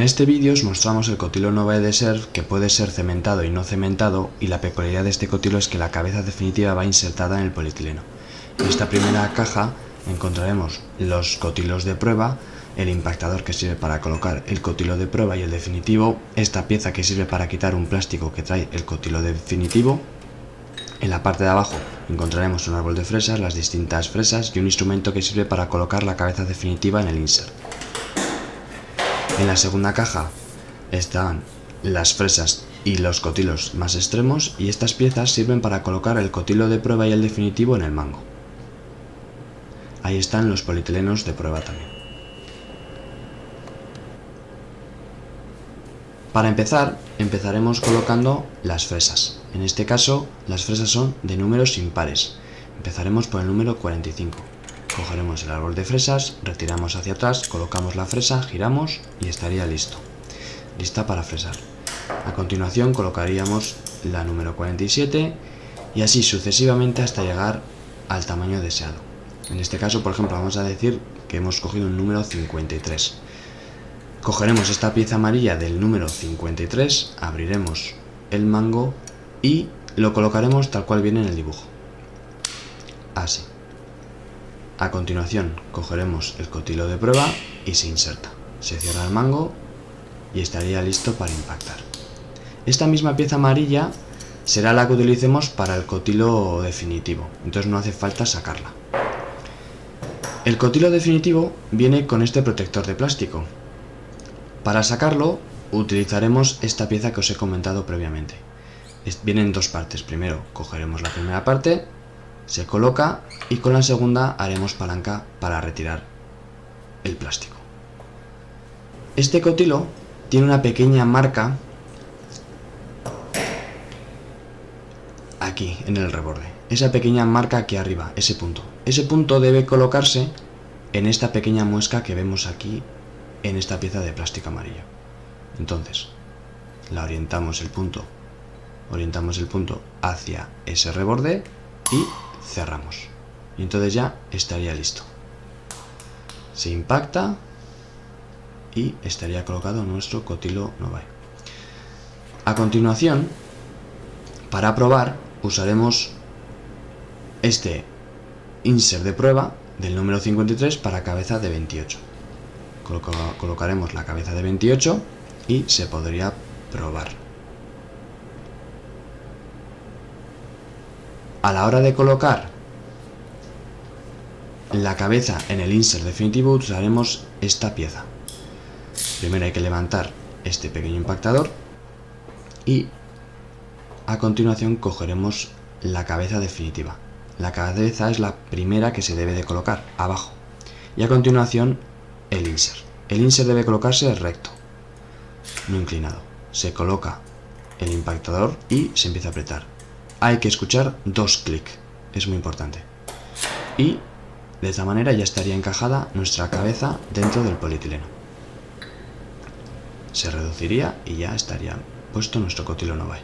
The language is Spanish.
este vídeo os mostramos el cotilo Novae de SERV, que puede ser cementado y no cementado, y la peculiaridad de este cotilo es que la cabeza definitiva va insertada en el polietileno. En esta primera caja encontraremos los cotilos de prueba, el impactador que sirve para colocar el cotilo de prueba y el definitivo, esta pieza que sirve para quitar un plástico que trae el cotilo definitivo. En la parte de abajo encontraremos un árbol de fresas, las distintas fresas y un instrumento que sirve para colocar la cabeza definitiva en el insert. En la segunda caja están las fresas y los cotilos más extremos, y estas piezas sirven para colocar el cotilo de prueba y el definitivo en el mango. Ahí están los polietilenos de prueba también. Para empezar, empezaremos colocando las fresas. En este caso, las fresas son de números impares. Empezaremos por el número 45. Cogeremos el árbol de fresas, retiramos hacia atrás, colocamos la fresa, giramos y estaría listo. Lista para fresar. A continuación colocaríamos la número 47 y así sucesivamente hasta llegar al tamaño deseado. En este caso, por ejemplo, vamos a decir que hemos cogido un número 53. Cogeremos esta pieza amarilla del número 53, abriremos el mango y lo colocaremos tal cual viene en el dibujo. Así. A continuación cogeremos el cotilo de prueba y se inserta. Se cierra el mango y estaría listo para impactar. Esta misma pieza amarilla será la que utilicemos para el cotilo definitivo, entonces no hace falta sacarla. El cotilo definitivo viene con este protector de plástico. Para sacarlo utilizaremos esta pieza que os he comentado previamente. Viene en dos partes. Primero cogeremos la primera parte, se coloca y con la segunda haremos palanca para retirar el plástico. Este cotilo tiene una pequeña marca aquí en el reborde. Esa pequeña marca aquí arriba, ese punto. Ese punto debe colocarse en esta pequeña muesca que vemos aquí en esta pieza de plástico amarillo. Entonces, orientamos el punto hacia ese reborde y cerramos. Y entonces ya estaría listo. Se impacta y estaría colocado nuestro cotilo Novae. A continuación, para probar, usaremos este insert de prueba del número 53 para cabeza de 28. Colocaremos la cabeza de 28 y se podría probar. A la hora de colocar la cabeza en el insert definitivo usaremos esta pieza. Primero hay que levantar este pequeño impactador y a continuación cogeremos la cabeza definitiva. La cabeza es la primera que se debe de colocar abajo y a continuación el insert. El insert debe colocarse recto, no inclinado. Se coloca el impactador y se empieza a apretar. Hay que escuchar 2 clics, es muy importante. Y de esta manera ya estaría encajada nuestra cabeza dentro del polietileno. Se reduciría y ya estaría puesto nuestro cotilo Novae.